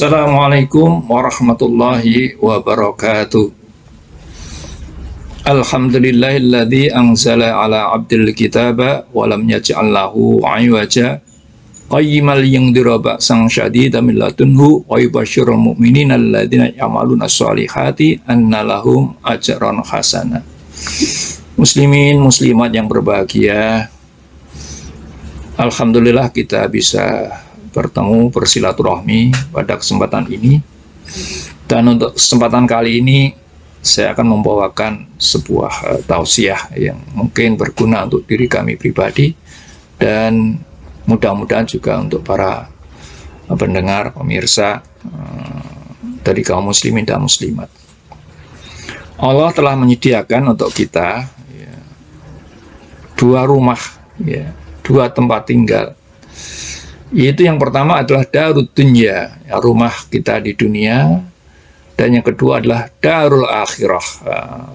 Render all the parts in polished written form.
Assalamualaikum warahmatullahi wabarakatuh. Alhamdulillahilladzi anzala ala abdil kitaba wa lam yaj'al lahu 'iwaja qayyimal yundhira ba'san syadidan min ladunhu wa yubashshirul mu'minina alladzina ya'maluna sholihati anna lahum ajran hasana. Muslimin muslimat yang berbahagia, alhamdulillah kita bisa bertemu bersilaturahmi pada kesempatan ini. Dan untuk kesempatan kali ini saya akan membawakan sebuah tausiah yang mungkin berguna untuk diri kami pribadi dan mudah-mudahan juga untuk para pendengar, pemirsa dari kaum muslimin dan muslimat. Allah telah menyediakan untuk kita dua rumah, dua tempat tinggal. Yaitu yang pertama adalah darud dunya, rumah kita di dunia, dan yang kedua adalah darul akhirah,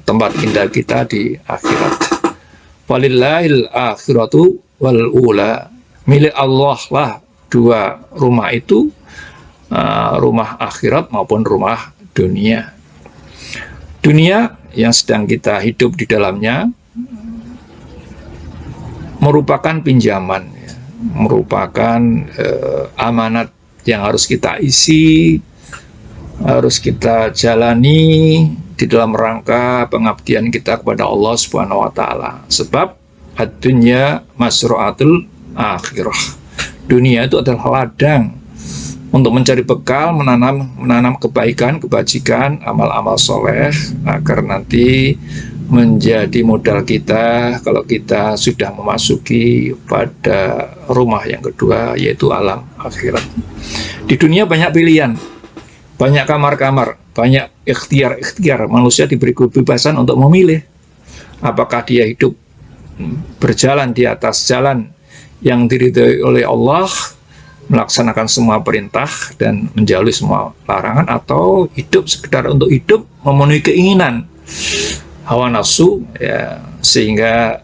tempat tinggal kita di akhirat. Walillahil akhiratu wal ula, milik Allah lah dua rumah itu, rumah akhirat maupun rumah dunia. Dunia yang sedang kita hidup di dalamnya merupakan pinjaman, merupakan amanat yang harus kita isi, harus kita jalani di dalam rangka pengabdian kita kepada Allah Subhanahu wa taala. Sebab ad-dunya masru'atul akhirah. Dunia itu adalah ladang untuk mencari bekal, menanam kebaikan, kebajikan, amal-amal soleh agar nanti menjadi modal kita kalau kita sudah memasuki pada rumah yang kedua, yaitu alam akhirat. Di dunia banyak pilihan, banyak kamar-kamar, banyak ikhtiar. Manusia diberi kebebasan untuk memilih apakah dia hidup berjalan di atas jalan yang diridhoi oleh Allah, melaksanakan semua perintah dan menjauhi semua larangan, atau hidup sekedar untuk hidup, memenuhi keinginan hawa nafsu, sehingga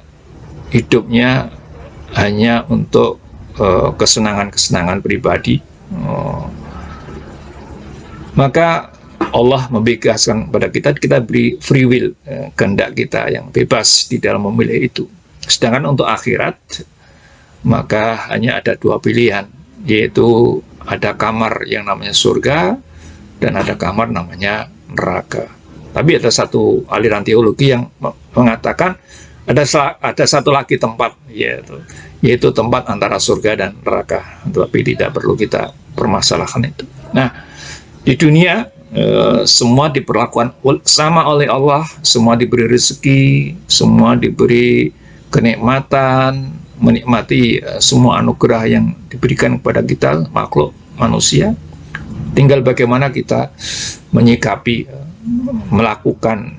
hidupnya hanya untuk kesenangan-kesenangan pribadi. Maka Allah membebaskan pada kita beri free will, kehendak kita yang bebas di dalam memilih itu. Sedangkan untuk akhirat, maka hanya ada dua pilihan, yaitu ada kamar yang namanya surga dan ada kamar namanya neraka. Tapi ada satu aliran teologi yang mengatakan ada satu lagi tempat, yaitu tempat antara surga dan neraka. Tapi tidak perlu kita permasalahkan itu. Nah, di dunia semua diperlakukan sama oleh Allah, semua diberi rezeki, semua diberi kenikmatan, menikmati semua anugerah yang diberikan kepada kita makhluk manusia. Tinggal bagaimana kita menyikapi, melakukan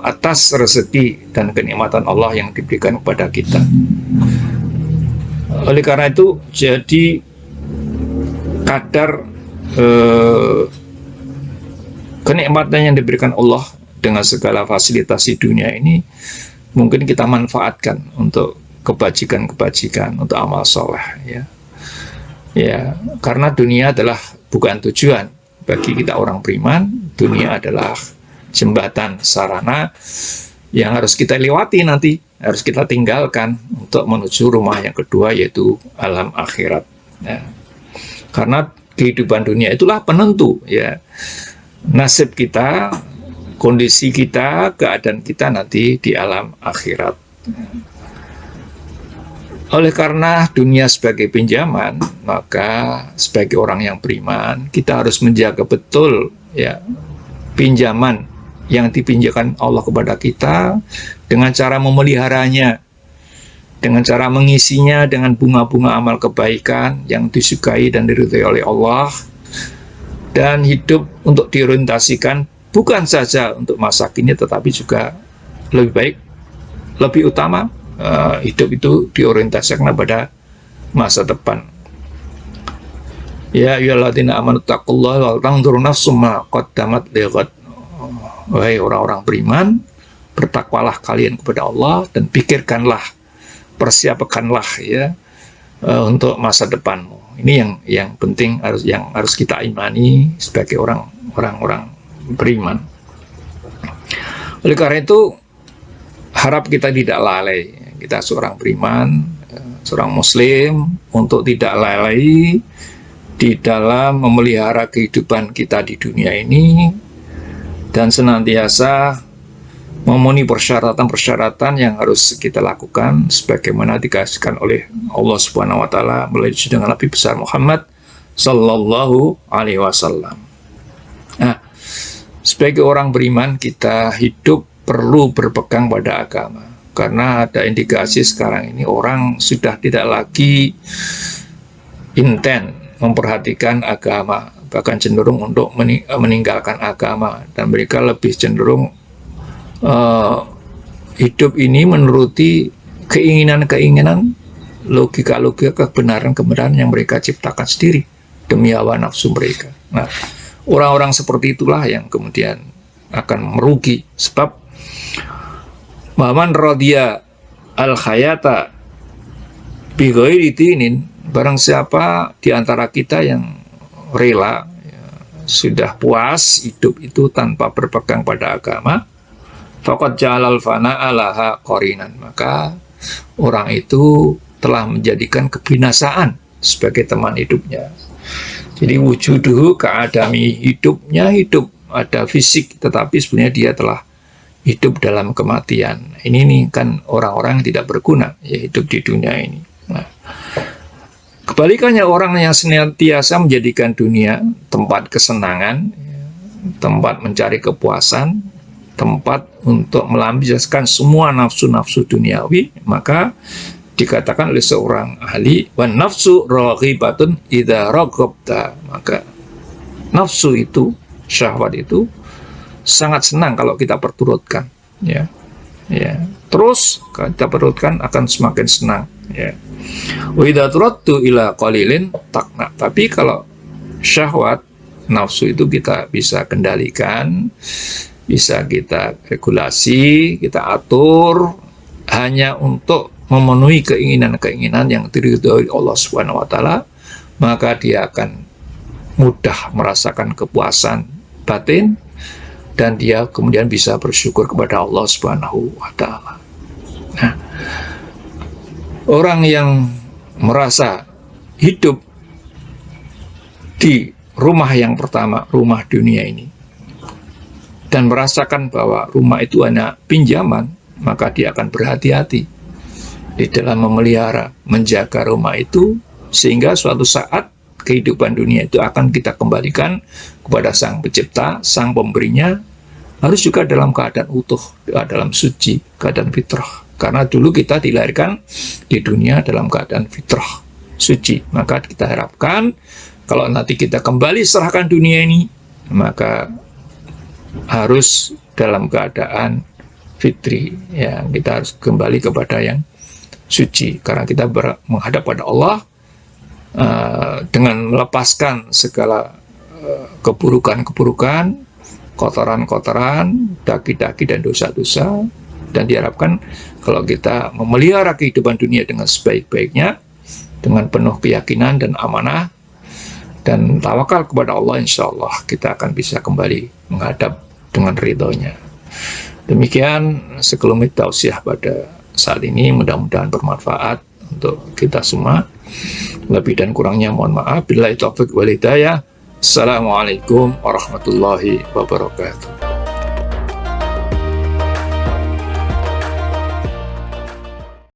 atas rezeki dan kenikmatan Allah yang diberikan kepada kita. Oleh karena itu, jadi kadar kenikmatan yang diberikan Allah dengan segala fasilitas di dunia ini mungkin kita manfaatkan untuk kebajikan-kebajikan, untuk amal soleh, karena dunia adalah bukan tujuan bagi kita orang beriman. Dunia adalah jembatan, sarana yang harus kita lewati nanti, harus kita tinggalkan untuk menuju rumah yang kedua, yaitu alam akhirat. Karena kehidupan dunia itulah penentu, nasib kita, kondisi kita, keadaan kita nanti di alam akhirat. Oleh karena dunia sebagai pinjaman, maka sebagai orang yang beriman, kita harus menjaga betul pinjaman yang dipinjamkan Allah kepada kita, dengan cara memeliharanya, dengan cara mengisinya dengan bunga-bunga amal kebaikan yang disukai dan diridhai oleh Allah, dan hidup untuk diorientasikan bukan saja untuk masa kini, tetapi juga lebih baik, lebih utama, hidup itu diorientasikan pada masa depan. Ya ayyuhalladzina amanu taqullaha wal tanzur nafsum ma qaddamat lighad. Wahai orang-orang beriman, bertakwalah kalian kepada Allah dan pikirkanlah, persiapkanlah untuk masa depanmu. Ini yang penting harus kita imani sebagai orang beriman. Oleh karena itu, harap kita tidak lalai. Kita seorang beriman, seorang muslim, untuk tidak lalai di dalam memelihara kehidupan kita di dunia ini dan senantiasa memenuhi persyaratan-persyaratan yang harus kita lakukan sebagaimana dikasihkan oleh Allah Subhanahu wa taala melalui junjungan Nabi besar Muhammad sallallahu alaihi wasallam. Nah, sebagai orang beriman kita hidup perlu berpegang pada agama. Karena ada indikasi sekarang ini orang sudah tidak lagi intent memperhatikan agama, bahkan cenderung untuk meninggalkan agama, dan mereka lebih cenderung hidup ini menuruti keinginan-keinginan, logika-logika kebenaran-kebenaran yang mereka ciptakan sendiri demi hawa nafsu mereka. Nah, orang-orang seperti itulah yang kemudian akan merugi, sebab man radhiya al-hayata bi ghairi dinin, barang siapa di antara kita yang rela sudah puas hidup itu tanpa berpegang pada agama, faqad ja'alal fana'a laha qarinan, maka orang itu telah menjadikan kebinasaan sebagai teman hidupnya. Jadi wujuduhu keadami, hidupnya hidup ada fisik, tetapi sebenarnya dia telah hidup dalam kematian. Ini nih kan orang-orang yang tidak berguna ya hidup di dunia ini. Nah, kebalikannya orang yang senantiasa menjadikan dunia tempat kesenangan, tempat mencari kepuasan, tempat untuk melampiaskan semua nafsu-nafsu duniawi, maka dikatakan oleh seorang ahli, wan nafsu raghibatun idza raghabta, maka nafsu itu, syahwat itu sangat senang kalau kita perturutkan, ya. Terus kita perturutkan akan semakin senang, ya. Wa idza turaddu ila qalilin takna. Tapi kalau syahwat, nafsu itu kita bisa kendalikan, bisa kita regulasi, kita atur hanya untuk memenuhi keinginan-keinginan yang diridhoi Allah Subhanahu wa taala, maka dia akan mudah merasakan kepuasan batin dan dia kemudian bisa bersyukur kepada Allah Subhanahu wa taala. Nah, orang yang merasa hidup di rumah yang pertama, rumah dunia ini, dan merasakan bahwa rumah itu hanya pinjaman, maka dia akan berhati-hati di dalam memelihara, menjaga rumah itu, sehingga suatu saat kehidupan dunia itu akan kita kembalikan kepada Sang Pencipta, Sang Pemberinya, harus juga dalam keadaan utuh, dalam suci, keadaan fitrah. Karena dulu kita dilahirkan di dunia dalam keadaan fitrah, suci. Maka kita harapkan kalau nanti kita kembali serahkan dunia ini, maka harus dalam keadaan fitri, ya, kita harus kembali kepada yang suci, karena kita menghadap pada Allah dengan melepaskan segala keburukan-keburukan, kotoran-kotoran, daki-daki dan dosa-dosa. Dan diharapkan kalau kita memelihara kehidupan dunia dengan sebaik-baiknya, dengan penuh keyakinan dan amanah dan tawakal kepada Allah, insya Allah kita akan bisa kembali menghadap dengan ridhonya. Demikian sekelumit tausiah pada saat ini, mudah-mudahan bermanfaat untuk kita semua. Lebih dan kurangnya mohon maaf. Billahi taufiq wal hidayah. Assalamualaikum warahmatullahi wabarakatuh.